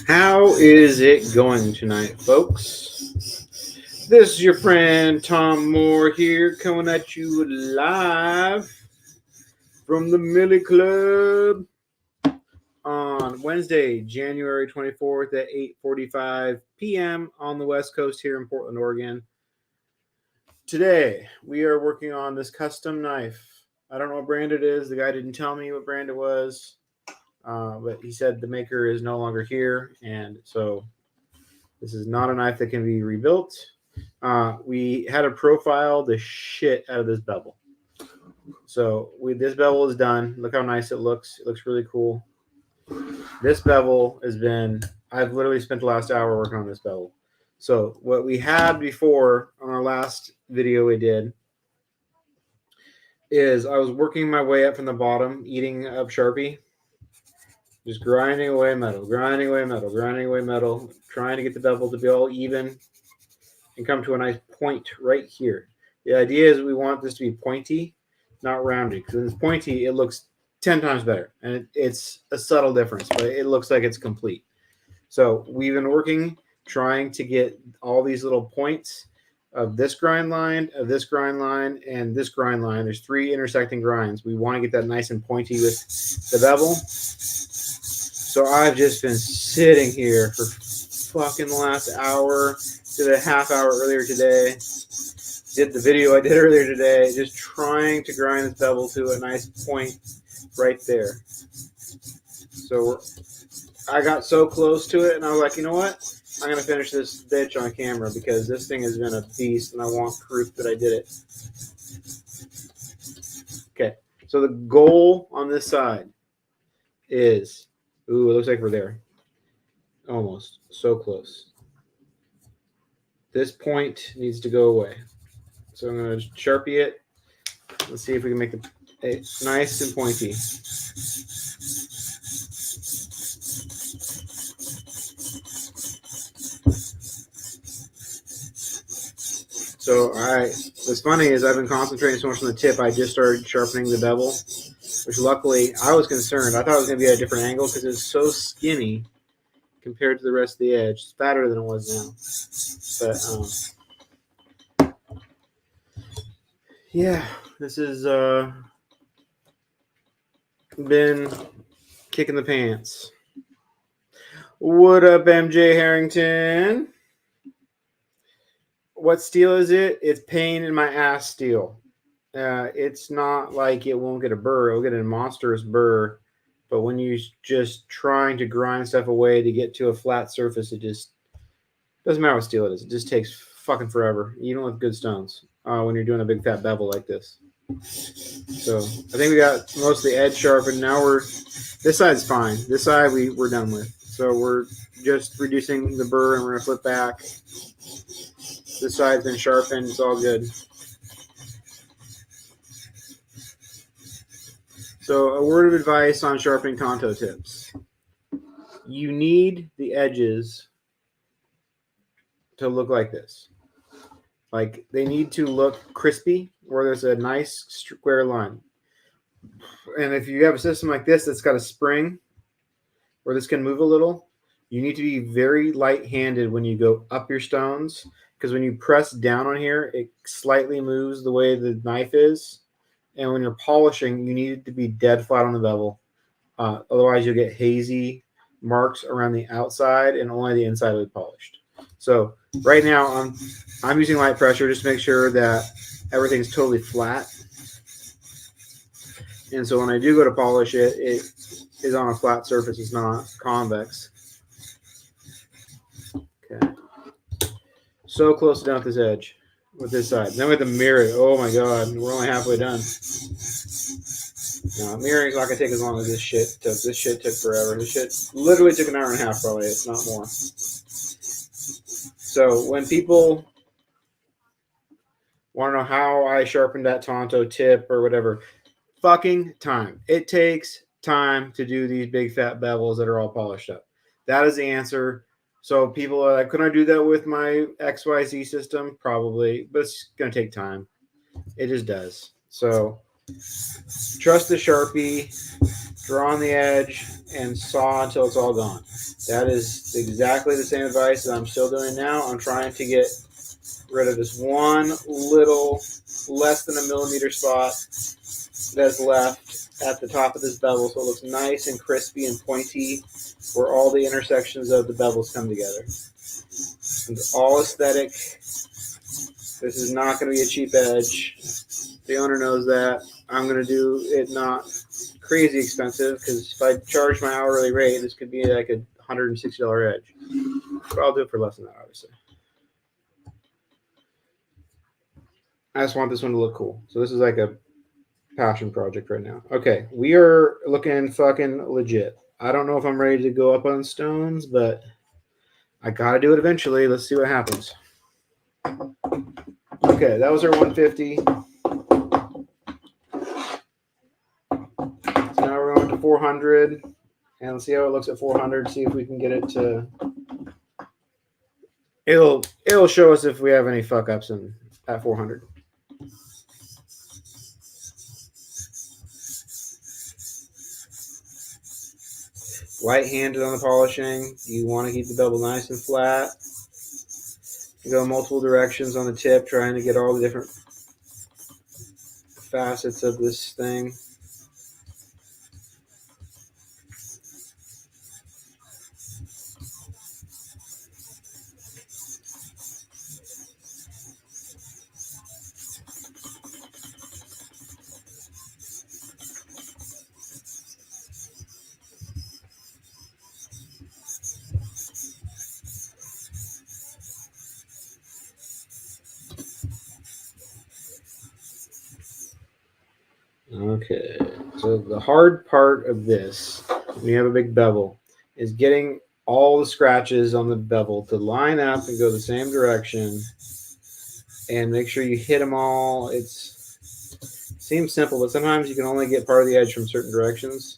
How is it going tonight, folks? This is your friend Tom Moore here, coming at you live from the Millie Club on Wednesday, January 24th at 8:45 p.m. on the West Coast here in Portland, Oregon. Today, we are working on this custom knife. I don't know what brand it is. The guy didn't tell me what brand it was. But he said the maker is no longer here, and so this is not a knife that can be rebuilt. We had to profile the shit out of this bevel. So this bevel is done. Look how nice it looks. It looks really cool. This bevel I've literally spent the last hour working on this bevel. So what we had before on our last video we did is I was working my way up from the bottom, eating up Sharpie. Just grinding away metal, grinding away metal, grinding away metal, trying to get the bevel to be all even and come to a nice point right here. The idea is we want this to be pointy, not rounded. Because when it's pointy, it looks 10 times better. And it's a subtle difference, but it looks like it's complete. So we've been working, trying to get all these little points of this grind line, of this grind line, and this grind line. There's 3 intersecting grinds. We want to get that nice and pointy with the bevel. So I've just been sitting here for fucking the last hour, did a half hour earlier today, did the video I did earlier today, just trying to grind this bevel to a nice point right there. So I got so close to it, and I was like, you know what? I'm going to finish this bitch on camera because this thing has been a beast, and I want proof that I did it. Okay, so the goal on this side is... Ooh, it looks like we're there. Almost. So close. This point needs to go away. So I'm going to Sharpie it. Let's see if we can make it nice and pointy. So, what's funny is I've been concentrating so much on the tip, I just started sharpening the bevel. Which luckily, I was concerned. I thought it was going to be at a different angle because it's so skinny compared to the rest of the edge. It's fatter than it was now. But, yeah, this has been kicking the pants. What up, MJ Harrington? What steel is it? It's pain in my ass steel. It's not like it won't get a burr. It'll get a monstrous burr. But when you're just trying to grind stuff away to get to a flat surface, it just doesn't matter what steel it is. It just takes fucking forever, even with good stones, when you're doing a big fat bevel like this. So I think we got most of the edge sharpened. Now this side's fine. This side we're done with. So we're just reducing the burr and we're going to flip back. This side's been sharpened. It's all good. So a word of advice on sharpening Tonto tips. You need the edges to look like this. Like they need to look crispy where there's a nice square line. And if you have a system like this that's got a spring where this can move a little, you need to be very light-handed when you go up your stones because when you press down on here, it slightly moves the way the knife is. And when you're polishing, you need it to be dead flat on the bevel. Otherwise, you'll get hazy marks around the outside and only the inside will be polished. So right now, I'm using light pressure just to make sure that everything's totally flat. And so when I do go to polish it, it is on a flat surface. It's not convex. Okay. So close to done with this edge. With this side. Then with the mirror, oh my god, we're only halfway done. No, mirroring's not gonna take as long as this shit took. This shit took forever. This shit literally took an hour and a half, probably, if not more. So when people want to know how I sharpened that Tonto tip or whatever, fucking time. It takes time to do these big fat bevels that are all polished up. That is the answer. So people are like, can I do that with my XYZ system? Probably, but it's going to take time. It just does. So trust the Sharpie, draw on the edge, and saw until it's all gone. That is exactly the same advice that I'm still doing now. I'm trying to get rid of this one little less than a millimeter spot that's left at the top of this bevel, so it looks nice and crispy and pointy where all the intersections of the bevels come together. It's all aesthetic. This is not going to be a cheap edge. The owner knows that. I'm going to do it not crazy expensive, because if I charge my hourly rate, this could be like a $160 edge. But I'll do it for less than that, obviously. I just want this one to look cool. So this is like a passion project right now. Okay, we are looking fucking legit. I don't know if I'm ready to go up on stones, but I gotta do it eventually. Let's see what happens. Okay, that was our 150. So now we're going to 400, and let's see how it looks at 400. See if we can get it to. It'll show us if we have any fuck ups at 400. Light-handed on the polishing. You want to keep the bevel nice and flat. You go multiple directions on the tip, trying to get all the different facets of this thing. Okay, so the hard part of this, when you have a big bevel, is getting all the scratches on the bevel to line up and go the same direction, and make sure you hit them all. It seems simple, but sometimes you can only get part of the edge from certain directions.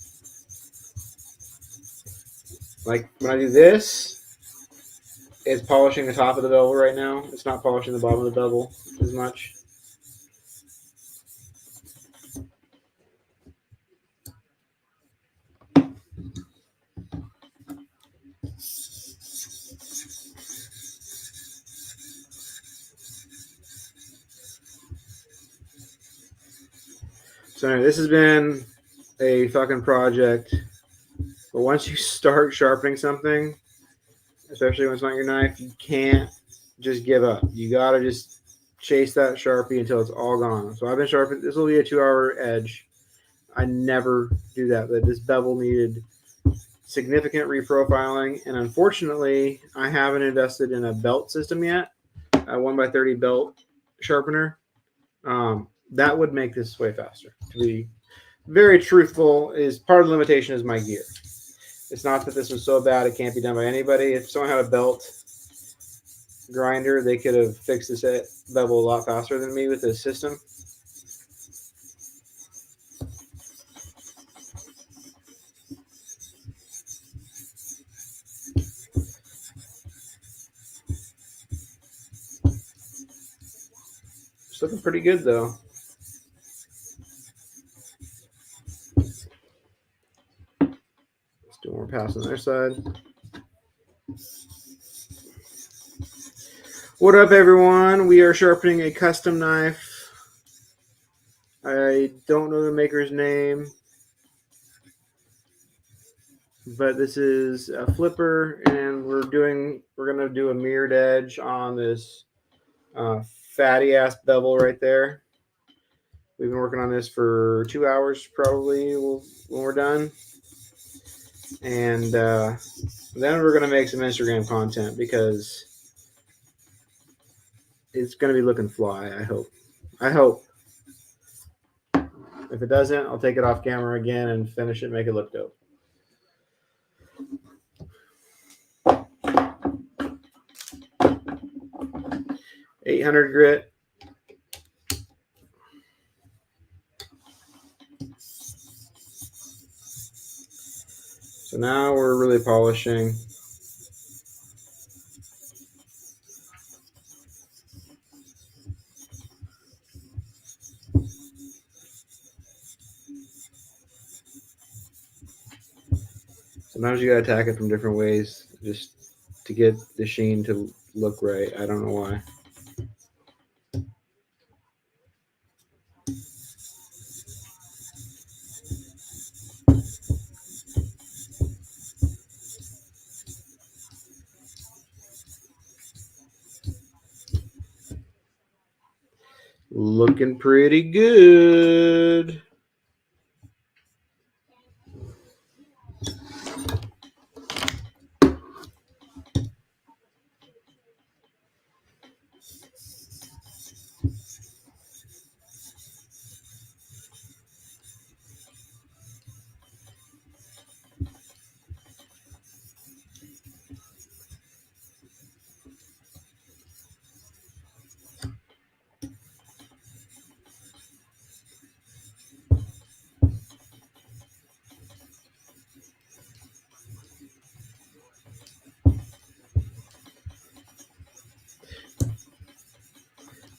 Like when I do this, it's polishing the top of the bevel right now. It's not polishing the bottom of the bevel as much. So anyway, this has been a fucking project. But once you start sharpening something, especially when it's not your knife, you can't just give up. You gotta just chase that Sharpie until it's all gone. So I've been sharpening. This will be a 2-hour edge. I never do that, but this bevel needed significant reprofiling, and unfortunately, I haven't invested in a belt system yet. A 1x30 belt sharpener. That would make this way faster. To be very truthful, is part of the limitation is my gear. It's not that this was so bad it can't be done by anybody. If someone had a belt grinder, they could have fixed this bevel a lot faster than me with this system. It's looking pretty good though. Let's do more pass on their side. What up, everyone? We are sharpening a custom knife. I don't know the maker's name, but this is a flipper, and we're gonna do a mirrored edge on this fatty ass bevel right there. We've been working on this for 2 hours probably when we're done, and then we're gonna make some Instagram content because it's gonna be looking fly. I hope. If it doesn't, I'll take it off camera again and finish it, make it look dope. .800 grit. So now we're really polishing. Sometimes you gotta attack it from different ways just to get the sheen to look right. I don't know why. Looking pretty good.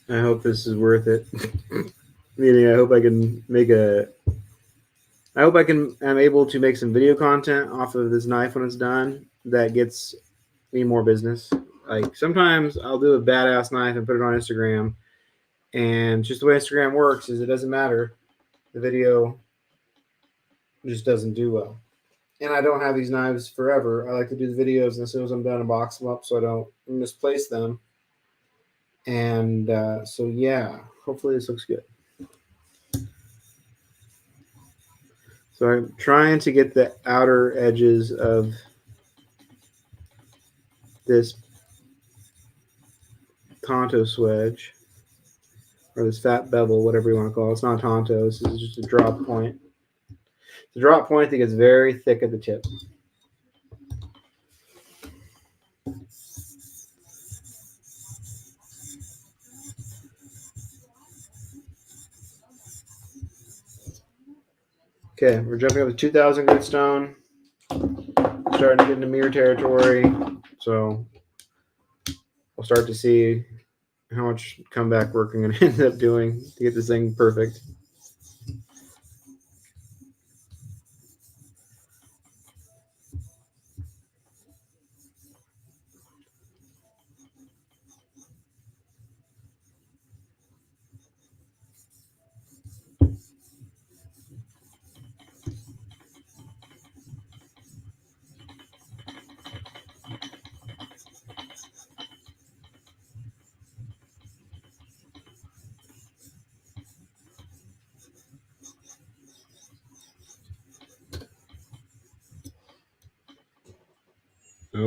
I hope this is worth it. Meaning, I hope I can make a. I hope I'm able to make some video content off of this knife when it's done that gets me more business. Like sometimes I'll do a badass knife and put it on Instagram, and just the way Instagram works is it doesn't matter. The video just doesn't do well. And I don't have these knives forever. I like to do the videos, and as soon as I'm done, I box them up so I don't misplace them. And so, yeah, hopefully this looks good. So I'm trying to get the outer edges of this Tonto swedge, or this fat bevel, whatever you want to call it. It's not Tonto. This is just a drop point. It's a drop point that gets very thick at the tip. Okay, we're jumping up to 2,000 grit stone. Starting to get into mirror territory. So we'll start to see how much comeback work I'm going to end up doing to get this thing perfect.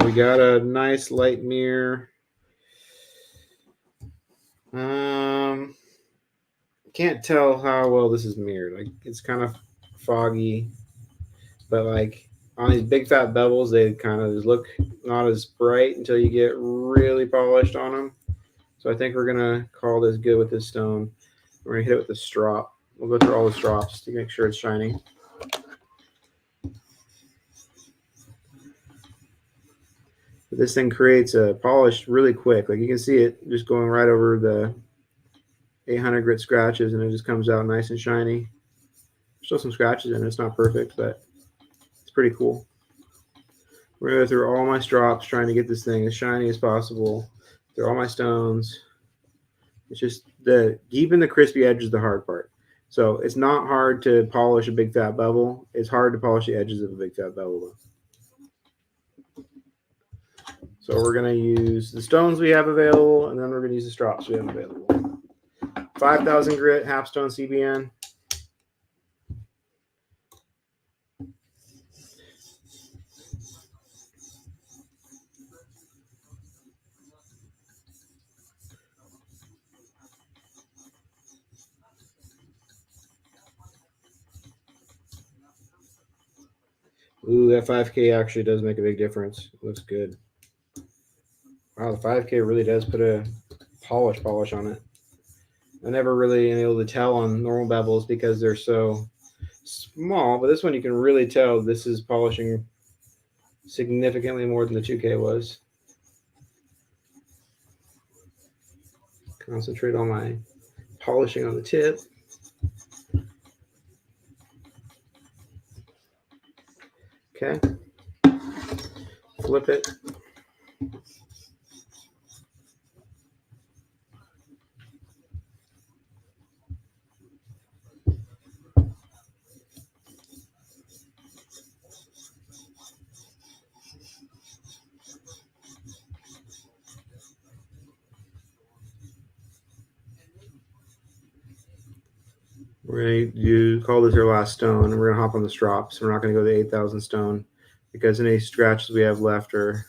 We got a nice light mirror. Can't tell how well this is mirrored. Like it's kind of foggy, but like on these big fat bevels, they kind of look not as bright until you get really polished on them. So I think we're gonna call this good with this stone. We're gonna hit it with the strop. We'll go through all the strops to make sure it's shiny. But this thing creates a polish really quick. Like you can see it just going right over the 800 grit scratches, and it just comes out nice and shiny. Still some scratches in it. It's not perfect, but it's pretty cool. We're going to go through all my strops trying to get this thing as shiny as possible. Through all my stones. It's just keeping the crispy edge is the hard part. So it's not hard to polish a big fat bevel. It's hard to polish the edges of a big fat bevel. So we're going to use the stones we have available, and then we're going to use the strops we have available. 5,000 grit, half stone CBN. Ooh, that 5K actually does make a big difference. It looks good. Wow, the 5K really does put a polish on it. I never really am able to tell on normal bevels because they're so small, but this one you can really tell this is polishing significantly more than the 2K was. Concentrate on my polishing on the tip. Okay. flip it. We're going to call this our last stone. We're going to hop on the strops. We're not going to go to the 8,000 stone because any scratches we have left are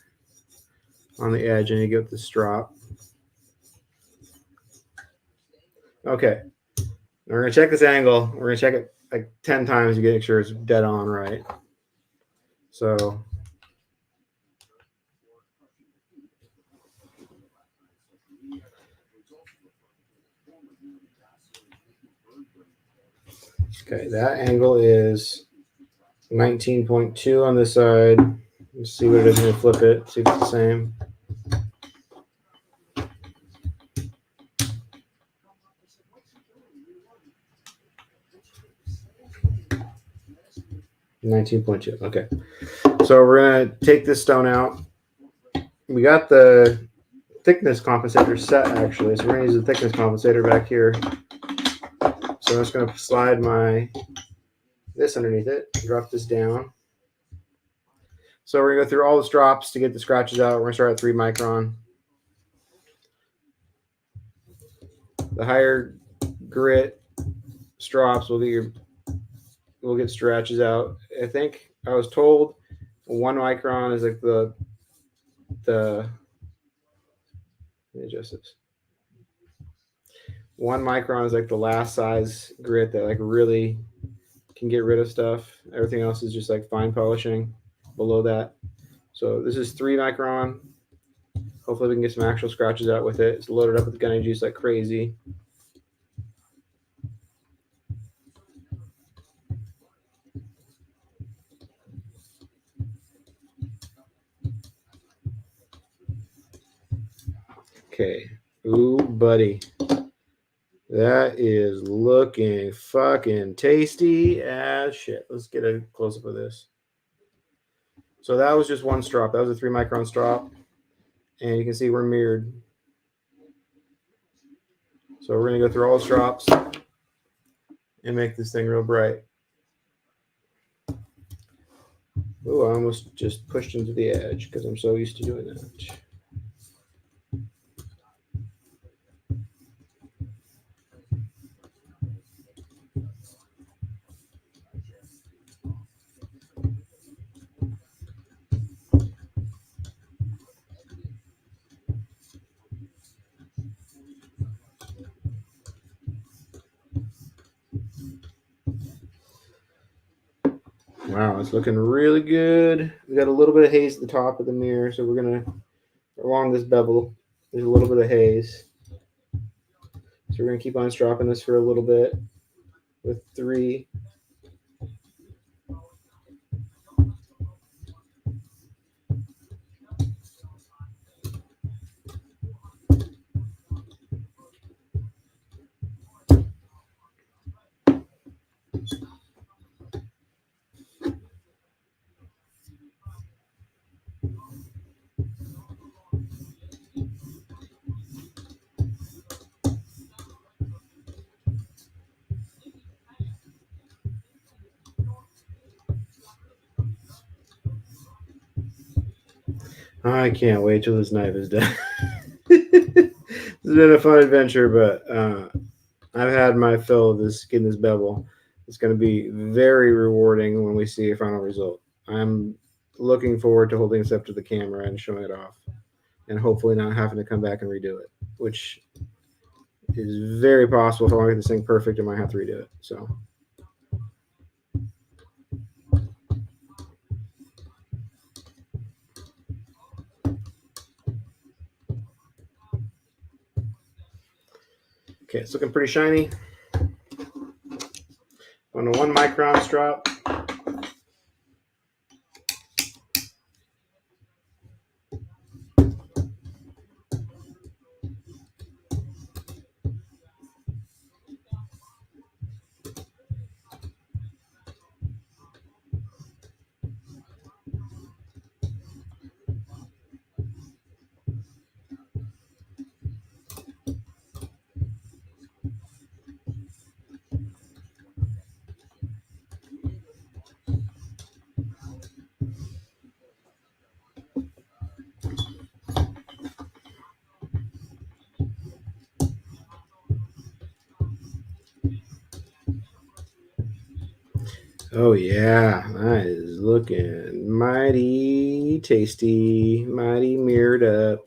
on the edge. I need to get the strop. Okay. We're going to check this angle. We're going to check it like 10 times to make sure it's dead on right. So okay, that angle is 19.2 on this side. Let's see what it is when we flip it. See if it's the same. $19.2. Okay. So we're gonna take this stone out. We got the thickness compensator set actually, so we're gonna use the thickness compensator back here. So I'm just gonna slide this underneath it, drop this down. So we're gonna go through all the strops to get the scratches out. We're gonna start at 3 micron. The higher grit strops will get scratches out. I think I was told 1 micron is like the let me adjust this. 1 micron is like the last size grit that like really can get rid of stuff. Everything else is just like fine polishing below that. So this is 3 micron. Hopefully we can get some actual scratches out with it. It's loaded up with gunny juice like crazy. Okay. Ooh, buddy. That is looking fucking tasty as shit. Let's get a close-up of this. So that was just one strop. That was a 3 micron strop. And you can see we're mirrored. So we're going to go through all the strops and make this thing real bright. Ooh, I almost just pushed into the edge because I'm so used to doing that. Wow, it's looking really good. We got a little bit of haze at the top of the mirror, so we're gonna along this bevel. There's a little bit of haze, so we're gonna keep on stropping this for a little bit with 3. I can't wait till this knife is done. It's been a fun adventure, but I've had my fill of this getting this bevel. It's going to be very rewarding when we see a final result. I'm looking forward to holding this up to the camera and showing it off, and hopefully not having to come back and redo it, which is very possible. If I want to get this thing perfect, I might have to redo it. So. Okay, it's looking pretty shiny. On a 1 micron strop. Oh yeah, that is looking mighty tasty, mighty mirrored up.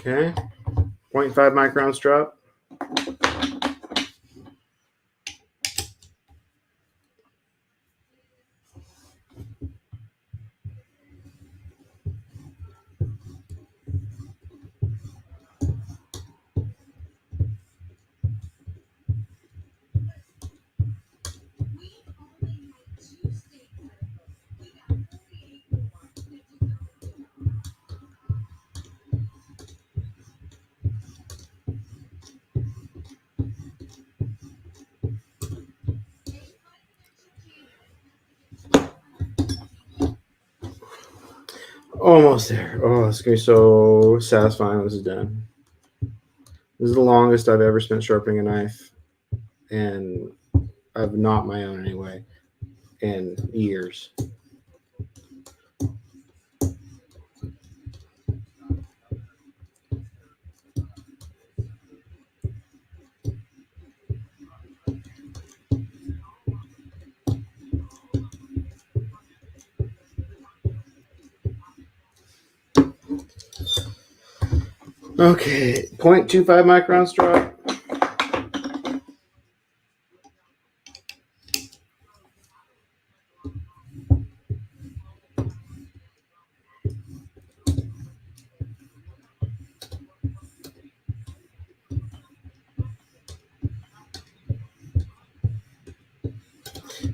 Okay, 0.5 microns drop. Almost there. Oh, it's gonna be so satisfying when this is done. This is the longest I've ever spent sharpening a knife, and I've not my own anyway, in years. Okay, 0.25 microns drop.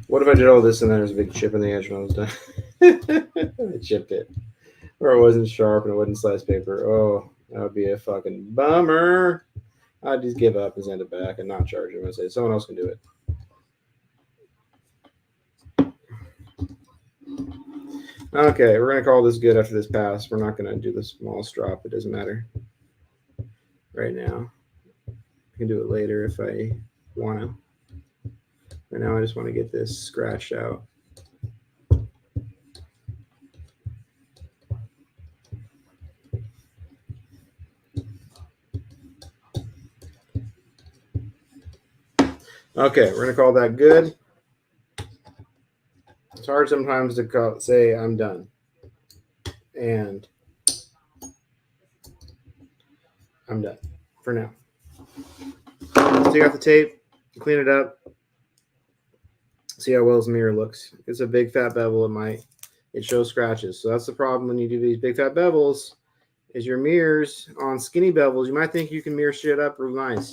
What if I did all this and then there's a big chip in the edge when I was done? I chipped it. Or it wasn't sharp and it wasn't slice paper. Oh, that would be a fucking bummer. I'd just give up and send it back and not charge him and say someone else can do it. Okay, we're gonna call this good after this pass. We're not gonna do the smallest drop. It doesn't matter right now. I can do it later if I want to. Right now, I just want to get this scratched out. Okay, we're gonna call that good. It's hard sometimes to say I'm done, and I'm done for now. Let's take out the tape, clean it up, see how well his mirror looks. It's a big fat bevel. It shows scratches. So that's the problem when you do these big fat bevels. Is your mirrors on skinny bevels? You might think you can mirror shit up real nice.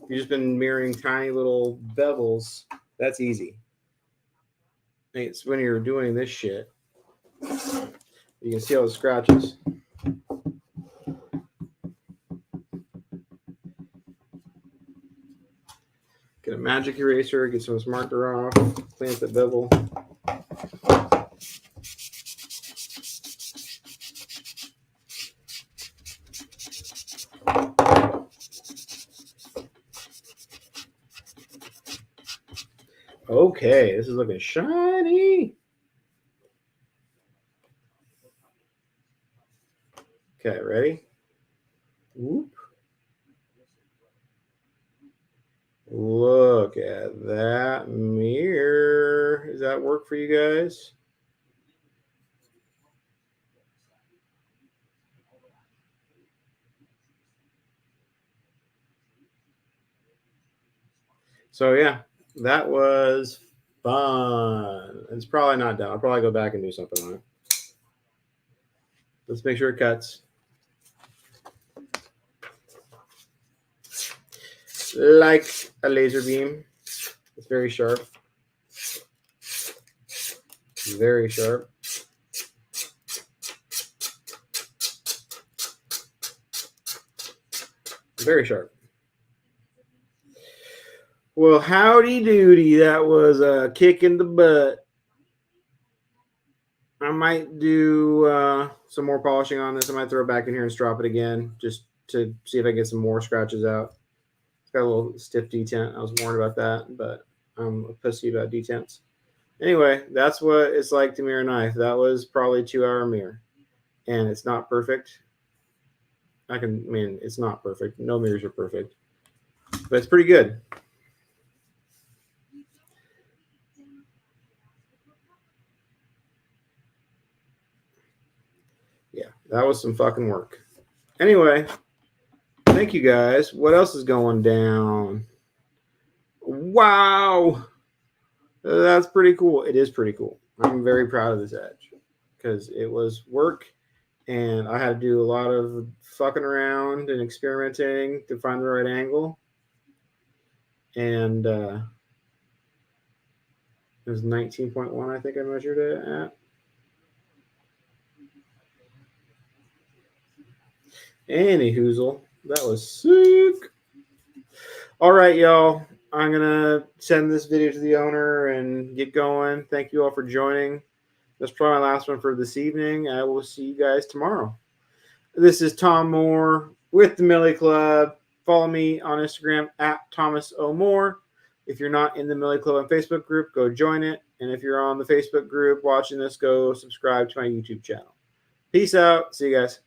You've just been mirroring tiny little bevels. That's easy. It's when you're doing this shit. You can see all the scratches. Get a magic eraser, get some of this marker off, clean up the bevel. Okay, this is looking shiny. Okay, ready? Whoop. Look at that mirror. Does that work for you guys? So yeah, that was fun. It's probably not done. I'll probably go back and do something on it. Let's make sure it cuts. Like a laser beam. It's very sharp. Very sharp. Very sharp. Well, howdy doody. That was a kick in the butt. I might do some more polishing on this. I might throw it back in here and strop it again just to see if I get some more scratches out. It's got a little stiff detent. I was warned about that, but I'm a pussy about detents. Anyway, that's what it's like to mirror knife. That was probably a 2-hour mirror, and it's not perfect. It's not perfect. No mirrors are perfect, but it's pretty good. Yeah, that was some fucking work. Anyway, thank you guys. What else is going down? Wow, that's pretty cool. It is pretty cool. I'm very proud of this edge because it was work, and I had to do a lot of fucking around and experimenting to find the right angle. And it was 19.1, I think I measured it at. Any hoozle. That was sick. All right, y'all. I'm going to send this video to the owner and get going. Thank you all for joining. That's probably my last one for this evening. I will see you guys tomorrow. This is Tom Moore with the Millie Club. Follow me on Instagram at Thomas O. Moore. If you're not in the Millie Club on Facebook group, go join it. And if you're on the Facebook group watching this, go subscribe to my YouTube channel. Peace out. See you guys.